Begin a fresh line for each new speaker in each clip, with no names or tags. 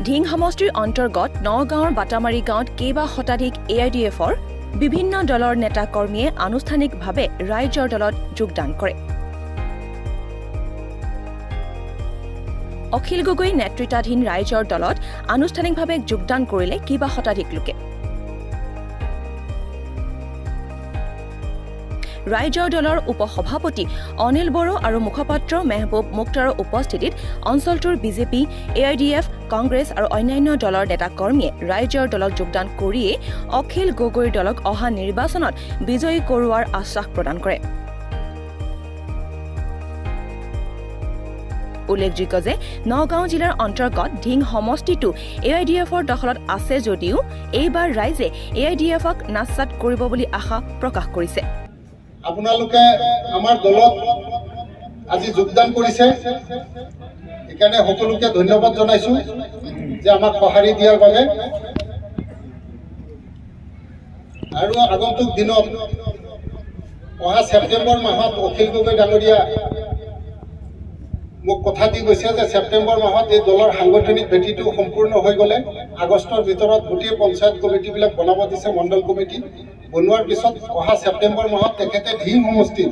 ঢিং সমষ্টিৰ অন্তৰ্গত নগাঁৱৰ বাটামাৰী গাঁৱত কেইবা শতাধিক AIDFৰ বিভিন্ন দলৰ নেতা কৰ্মীয়ে আনুষ্ঠানিকভাৱে ৰাইজৰ দলত যোগদান কৰে। অখিল গগৈ নেতৃত্বাধীন ৰাইজৰ দলত আনুষ্ঠানিকভাৱে যোগদান কৰিলে কেইবা শতাধিক লোকে। ৰাইজৰ দলৰ উপসভাপতি অনিল বড়ো আৰু মুখপাত্ৰ মেহবুব মুক্তাৰৰ উপস্থিতিত অঞ্চলটোৰ বিজেপি, AIDF, কংগ্ৰেছ আৰু অন্যান্য দলৰ নেতাকৰ্মীয়ে ৰাইজৰ দলত যোগদান কৰিয়ে অখিল গগৈৰ দলক অহা নিৰ্বাচনত বিজয়ী কৰোৱাৰ আশ্বাস প্ৰদান কৰে। উল্লেখযোগ্য যে নগাঁও জিলাৰ অন্তৰ্গত ঢিং সমষ্টিটো AIDFৰ দখলত আছে যদিও এইবাৰ ৰাইজে AIDFক নাচাত কৰিব বুলি আশা প্ৰকাশ কৰিছে।
আপোনালোকে আমাৰ দলত আজি যোগদান কৰিছে, সেইকাৰণে সকলোকে ধন্যবাদ জনাইছো যে আমাক সঁহাৰি দিয়াৰ বাবে। আৰু আগন্তুক দিনত অহা ছেপ্টেম্বৰ মাহত অখিল গগৈ ডাঙৰীয়া মোক কথা দি গৈছে যে ছেপ্টেম্বৰ মাহত এই দলৰ সাংগঠনিক ভেটিটো সম্পূৰ্ণ হৈ গ'লে আগষ্টৰ ভিতৰত গোটেই পঞ্চায়ত কমিটিবিলাক বনাব দিছে, মণ্ডল কমিটি বনোৱাৰ পিছত অহা ছেপ্টেম্বৰ মাহত তেখেতে ঢিং সমষ্টিত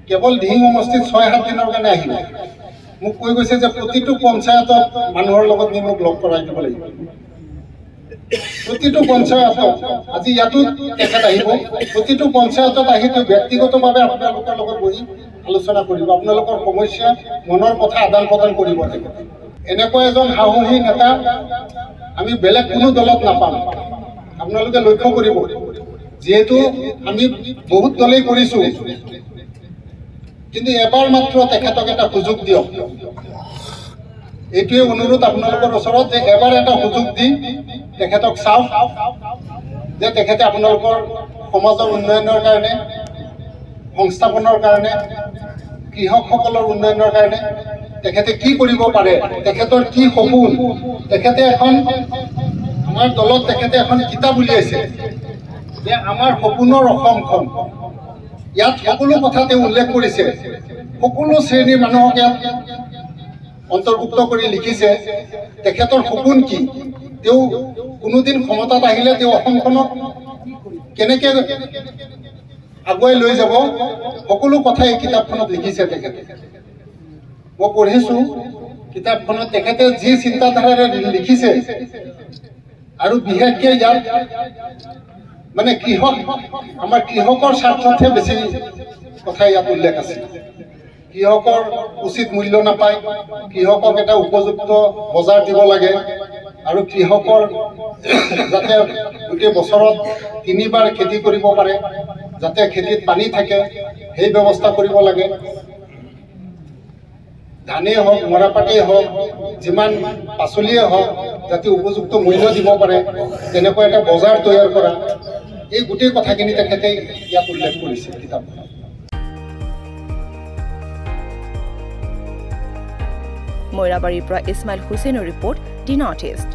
কেৱল ঢিং সমষ্টিত 6-7 দিনৰ কাৰণে আহিব। মোক কৈ গৈছে যে প্ৰতিটো পঞ্চায়তত মানুহৰ লগত নি মোক লগ কৰাই দিব লাগিব। প্ৰতিটো পঞ্চায়তত আজি ইয়াতো তেখেত আহিব, প্ৰতিটো পঞ্চায়তত আহি তেওঁ ব্যক্তিগতভাৱে আপোনালোকৰ লগত বহি আলোচনা কৰিব, আপোনালোকৰ সমস্যা মনৰ কথা আদান প্ৰদান কৰিব। এনেকুৱা এজন সাহসী নেতা আমি বেলেগ কোনো দলত নাপাম। আপোনালোকে লক্ষ্য কৰিব, যিহেতু আমি বহুত দলেই কৰিছো, কিন্তু এবাৰ মাত্ৰ তেখেতক এটা সুযোগ দিয়ক। এইটোৱে অনুৰোধ আপোনালোকৰ ওচৰত যে এবাৰ এটা সুযোগ দি তেখেতক চাওক যে তেখেতে আপোনালোকৰ সমাজৰ উন্নয়নৰ কাৰণে, সংস্থাপনৰ কাৰণে, কৃষকসকলৰ উন্নয়নৰ কাৰণে তেখেতে কি কৰিব পাৰে, তেখেতৰ কি সপোন। তেখেতে আমাৰ দলত তেখেতে এখন কিতাপ উলিয়াইছে যে আমাৰ সপোনৰ অসমখন। ইয়াত সকলো কথা তেওঁ উল্লেখ কৰিছে, সকলো শ্ৰেণীৰ মানুহক ইয়াত অন্তৰ্ভুক্ত কৰি লিখিছে তেখেতৰ সপোন কি, তেওঁ কোনোদিন ক্ষমতাত আহিলে তেওঁ অসমখনক কেনেকৈ আগুৱাই লৈ যাব, সকলো কথা এই কিতাপখনত লিখিছে তেখেতে। মই পঢ়িছো কিতাপখনত তেখেতে যি চিন্তাধাৰাৰে লিখিছে, আৰু বিশেষকৈ ইয়াত মানে আমাৰ কৃষকৰ স্বাৰ্থতহে বেছি কথা ইয়াত উল্লেখ আছে। কৃষকৰ উচিত মূল্য নাপায়, কৃষকক এটা উপযুক্ত বজাৰ দিব লাগে, আৰু কৃষকৰ যাতে গোটেই বছৰত 3 বাৰ খেতি কৰিব পাৰে, যাতে খেতিত পানী থাকে সেই ব্যৱস্থা কৰিব লাগে। ধানেই হওক, মৰাপাটেই হওক, যিমান পাচলিয়ে হওক যাতে উপযুক্ত মূল্য দিব পাৰে, তেনেকুৱা এটা বজাৰ তৈয়াৰ কৰা, এই গোটেই কথাখিনি তেখেতে ইয়াত উল্লেখ কৰিছে কিতাপখনত।
মৈৰাবাৰীৰ পৰা ইছমাইল হুছেইনৰ ৰিপৰ্ট, দি নৰ্থ ইষ্ট।